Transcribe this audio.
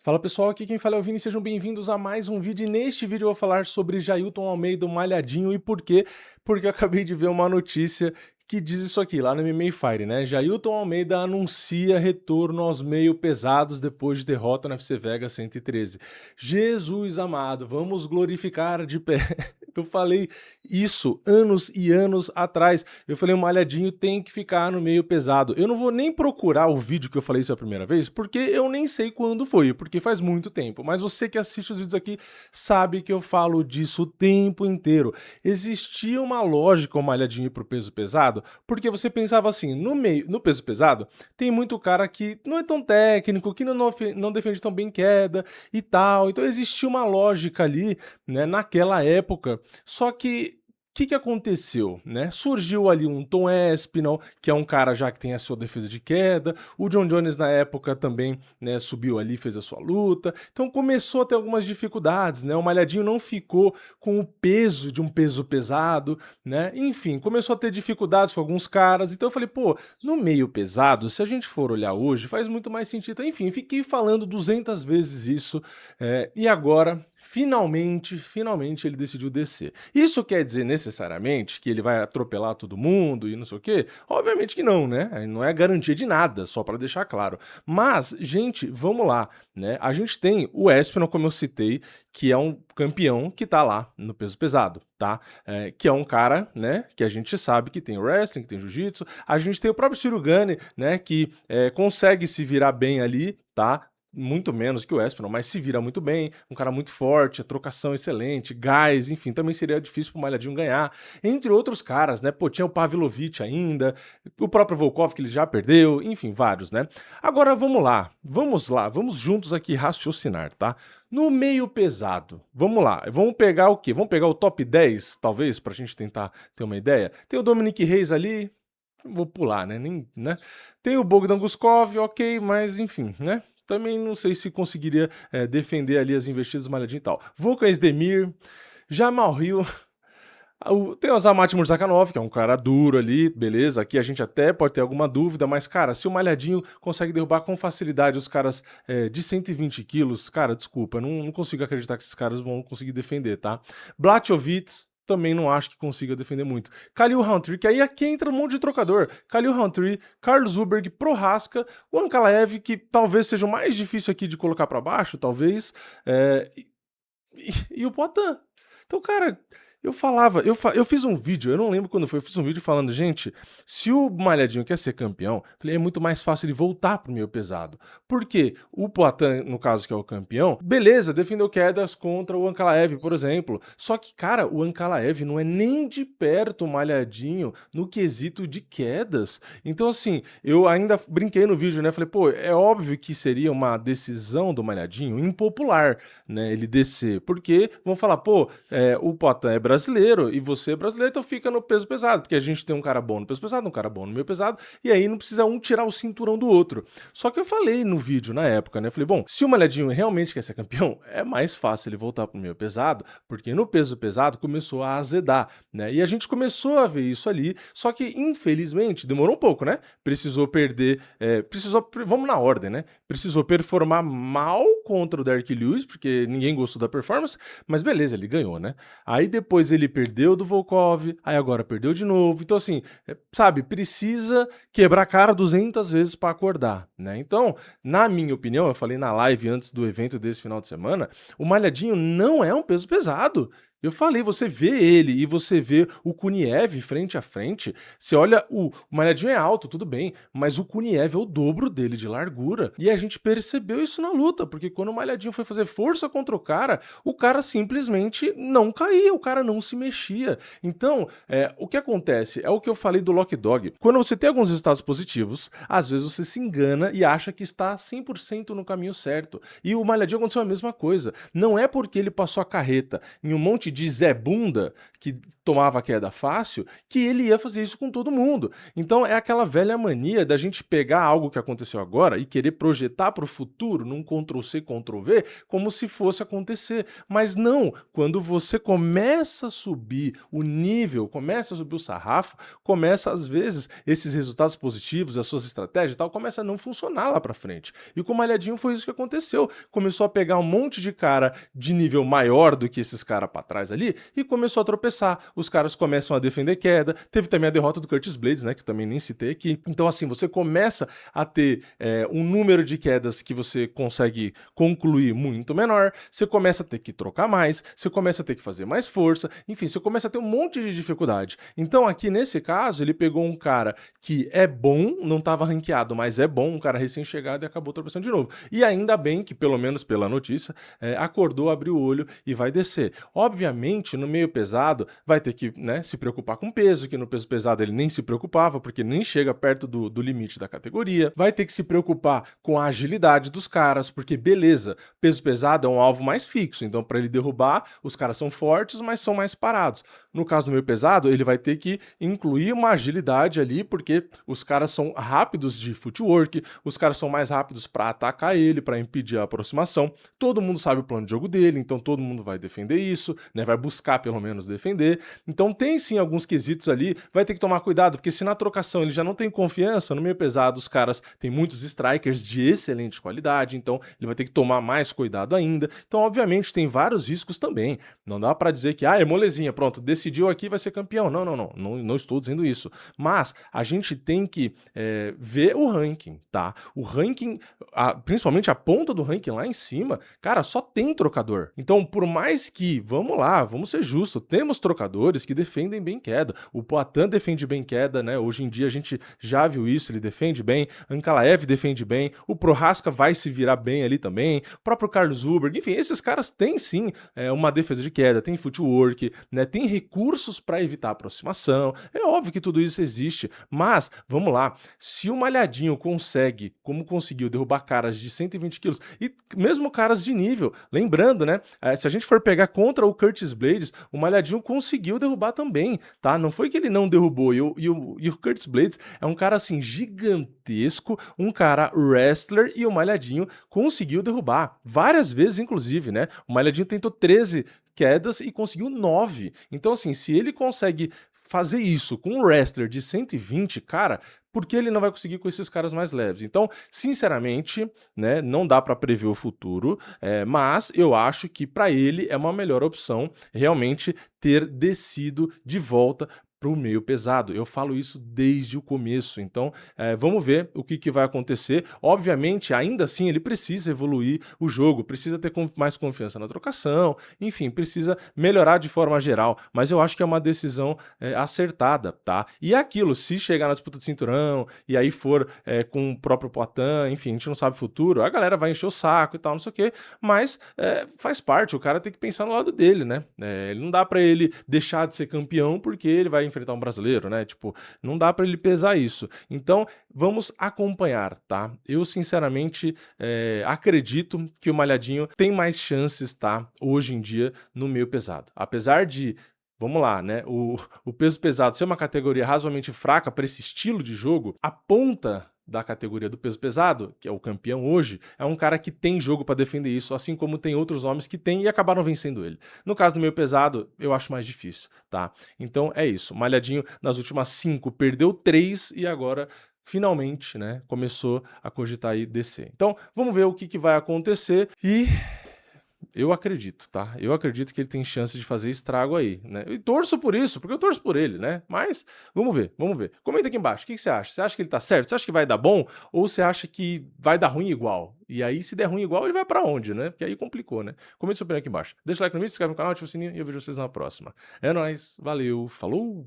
Fala pessoal, aqui quem fala é o Vini, sejam bem-vindos a mais um vídeo e neste vídeo eu vou falar sobre Jailton Almeida, o Malhadinho e por quê? Porque eu acabei de ver uma notícia que diz isso aqui, lá no MMA Fire, né? Jailton Almeida anuncia retorno aos meio pesados depois de derrota no UFC Vegas 113. Jesus amado, vamos glorificar de pé. Eu falei isso anos e anos atrás. Eu falei, o Malhadinho tem que ficar no meio pesado. Eu não vou nem procurar o vídeo que eu falei isso a primeira vez, porque eu nem sei quando foi, porque faz muito tempo. Mas você que assiste os vídeos aqui sabe que eu falo disso o tempo inteiro. Existia uma lógica o Malhadinho ir pro peso pesado, porque você pensava assim, no peso pesado, tem muito cara que não é tão técnico, que não defende tão bem queda e tal. Então existia uma lógica ali, né, naquela época. Só que o que aconteceu, né? Surgiu ali um Tom Aspinall, que é um cara já que tem a sua defesa de queda, o John Jones na época também, né, subiu ali, fez a sua luta, então começou a ter algumas dificuldades, né? O Malhadinho não ficou com o peso de um peso pesado, né? Enfim, começou a ter dificuldades com alguns caras, então eu falei, pô, no meio pesado, se a gente for olhar hoje, faz muito mais sentido. Enfim, fiquei falando 200 vezes isso, e agora finalmente ele decidiu descer. Isso quer dizer necessariamente que ele vai atropelar todo mundo e não sei o quê? Obviamente que não, né? Não é garantia de nada, só para deixar claro. Mas, gente, vamos lá, né? A gente tem o Aspinall, como eu citei, que é um campeão que tá lá no peso pesado, tá? Que é um cara, né, que a gente sabe que tem wrestling, que tem jiu-jitsu. A gente tem o próprio Ciro Gane, né, que consegue se virar bem ali, tá? Muito menos que o Aspinall, mas se vira muito bem, um cara muito forte, a trocação excelente, gás, enfim, também seria difícil pro Malhadinho ganhar, entre outros caras, né, pô, tinha o Pavlovich ainda, o próprio Volkov que ele já perdeu, enfim, vários, né. Agora vamos lá, vamos juntos aqui raciocinar, tá. No meio pesado, vamos lá, vamos pegar o quê? Vamos pegar o top 10, talvez, pra gente tentar ter uma ideia? Tem o Dominic Reyes ali, vou pular, né, nem, né. Tem o Bogdan Guskov, ok, mas enfim, né. Também não sei se conseguiria defender ali as investidas do Malhadinho e tal. Volkan Oezdemir, Jamal Hill, tem o Azamat Murzakanov, que é um cara duro ali, beleza, aqui a gente até pode ter alguma dúvida, mas, cara, se o Malhadinho consegue derrubar com facilidade os caras de 120 quilos, cara, desculpa, não consigo acreditar que esses caras vão conseguir defender, tá? Blachowicz, também não acho que consiga defender muito. Khalil Rountree, que aí aqui entra um monte de trocador. Khalil Rountree, Carlos Zuberg, Prohaska, o Ankalaev, que talvez seja o mais difícil aqui de colocar pra baixo, talvez, e o Poatan. Então, cara, eu fiz um vídeo, eu não lembro quando foi, eu fiz um vídeo falando, gente, se o Malhadinho quer ser campeão, falei, é muito mais fácil ele voltar pro meio pesado. Porque o Poatan, no caso que é o campeão, beleza, defendeu quedas contra o Ankalaev, por exemplo. Só que, cara, o Ankalaev não é nem de perto o Malhadinho no quesito de quedas. Então, assim, eu ainda brinquei no vídeo, né? Falei, pô, é óbvio que seria uma decisão do Malhadinho impopular, né? Ele descer. Porque vão falar, pô, o Poatan é brasileiro e você é brasileiro, então fica no peso pesado, porque a gente tem um cara bom no peso pesado, um cara bom no meio pesado, e aí não precisa um tirar o cinturão do outro. Só que eu falei no vídeo na época, né? Falei, bom, se o Malhadinho realmente quer ser campeão, é mais fácil ele voltar pro meio pesado, porque no peso pesado começou a azedar, né? E a gente começou a ver isso ali, só que infelizmente demorou um pouco, né? Precisou perder, vamos na ordem, né? Precisou performar mal contra o Derrick Lewis, porque ninguém gostou da performance, mas beleza, ele ganhou, né? Aí depois ele perdeu do Volkov, aí agora perdeu de novo. Então, assim, sabe, precisa quebrar a cara 200 vezes para acordar, né? Então, na minha opinião, eu falei na live antes do evento desse final de semana, o Malhadinho não é um peso pesado. Eu falei, você vê ele e você vê o Kuniev frente a frente, você olha, o Malhadinho é alto, tudo bem, mas o Kuniev é o dobro dele de largura. E a gente percebeu isso na luta, porque quando o Malhadinho foi fazer força contra o cara simplesmente não caía, o cara não se mexia. Então, o que acontece é o que eu falei do Lock Dog. Quando você tem alguns resultados positivos, às vezes você se engana e acha que está 100% no caminho certo. E o Malhadinho aconteceu a mesma coisa. Não é porque ele passou a carreta em um monte monte de Zé Bunda que tomava queda fácil, que ele ia fazer isso com todo mundo. Então é aquela velha mania da gente pegar algo que aconteceu agora e querer projetar para o futuro num Ctrl+C, Ctrl+V, como se fosse acontecer. Mas não, quando você começa a subir o nível, começa a subir o sarrafo, começa às vezes esses resultados positivos, as suas estratégias e tal, começa a não funcionar lá para frente. E com o Malhadinho foi isso que aconteceu. Começou a pegar um monte de cara de nível maior do que esses caras para trás ali e começou a tropeçar. Os caras começam a defender queda. Teve também a derrota do Curtis Blades, né, que eu também nem citei aqui. Então assim, você começa a ter um número de quedas que você consegue concluir muito menor, você começa a ter que trocar mais, você começa a ter que fazer mais força, enfim, você começa a ter um monte de dificuldade. Então aqui nesse caso, ele pegou um cara que é bom, não estava ranqueado, mas é bom, um cara recém-chegado e acabou tropeçando de novo. E ainda bem que, pelo menos pela notícia, acordou, abriu o olho e vai descer. Obviamente, no meio pesado, vai ter que, né, se preocupar com peso, que no peso pesado ele nem se preocupava, porque nem chega perto do limite da categoria. Vai ter que se preocupar com a agilidade dos caras, porque beleza, peso pesado é um alvo mais fixo, então para ele derrubar, os caras são fortes, mas são mais parados. No caso do meio pesado, ele vai ter que incluir uma agilidade ali, porque os caras são rápidos de footwork, os caras são mais rápidos para atacar ele, para impedir a aproximação. Todo mundo sabe o plano de jogo dele, então todo mundo vai defender isso, né? Vai buscar pelo menos defender. Então tem sim alguns quesitos ali, vai ter que tomar cuidado, porque se na trocação ele já não tem confiança, no meio pesado os caras têm muitos strikers de excelente qualidade, então ele vai ter que tomar mais cuidado ainda. Então obviamente tem vários riscos também. Não dá para dizer que é molezinha, pronto, decidiu aqui vai ser campeão. Não estou dizendo isso. Mas a gente tem que ver o ranking, tá? O ranking, principalmente a ponta do ranking lá em cima, cara, só tem trocador. Então, por mais que, vamos lá, vamos ser justos, temos trocadores que defendem bem queda. O Poatan defende bem queda, né? Hoje em dia a gente já viu isso, ele defende bem. Ankalaev defende bem. O Prohaska vai se virar bem ali também. O próprio Carlos Huber, enfim, esses caras têm sim uma defesa de queda, tem footwork, né? Tem recursos para evitar a aproximação. É óbvio que tudo isso existe, mas vamos lá, se o Malhadinho consegue, como conseguiu, derrubar caras de 120 quilos e mesmo caras de nível, lembrando, né, se a gente for pegar contra o Curtis Blades, o Malhadinho conseguiu derrubar também, tá? Não foi que ele não derrubou, e o Curtis Blades é um cara assim gigantesco, um cara wrestler, e o Malhadinho conseguiu derrubar várias vezes, inclusive, né? O Malhadinho tentou 13 quedas e conseguiu 9. Então, assim, se ele consegue fazer isso com um wrestler de 120, cara, por que ele não vai conseguir com esses caras mais leves? Então, sinceramente, né, não dá para prever o futuro, mas eu acho que para ele é uma melhor opção realmente ter descido de volta para o meio pesado. Eu falo isso desde o começo, então vamos ver o que vai acontecer. Obviamente, ainda assim, ele precisa evoluir o jogo, precisa ter mais confiança na trocação, enfim, precisa melhorar de forma geral, mas eu acho que é uma decisão acertada, tá? E é aquilo, se chegar na disputa de cinturão, e aí for com o próprio Poatan, enfim, a gente não sabe o futuro, a galera vai encher o saco e tal, não sei o quê, mas faz parte, o cara tem que pensar no lado dele, né? Ele não dá para ele deixar de ser campeão porque ele vai enfrentar um brasileiro, né? Tipo, não dá para ele pesar isso. Então, vamos acompanhar, tá? Eu, sinceramente, acredito que o Malhadinho tem mais chances, tá? Hoje em dia, no meio pesado. Apesar de, vamos lá, né? O peso pesado ser uma categoria razoavelmente fraca para esse estilo de jogo, a ponta da categoria do peso pesado, que é o campeão hoje, é um cara que tem jogo para defender isso, assim como tem outros homens que tem e acabaram vencendo ele. No caso do meio pesado, eu acho mais difícil, tá? Então é isso. Malhadinho, nas últimas 5, perdeu 3 e agora finalmente, né, começou a cogitar aí descer. Então, vamos ver o que vai acontecer e eu acredito, tá? Eu acredito que ele tem chance de fazer estrago aí, né? E torço por isso, porque eu torço por ele, né? Mas vamos ver, vamos ver. Comenta aqui embaixo, o que você acha? Você acha que ele tá certo? Você acha que vai dar bom? Ou você acha que vai dar ruim igual? E aí, se der ruim igual, ele vai pra onde, né? Porque aí complicou, né? Comenta sua opinião aqui embaixo. Deixa o like no vídeo, se inscreve no canal, ativa o sininho e eu vejo vocês na próxima. É nóis, valeu, falou!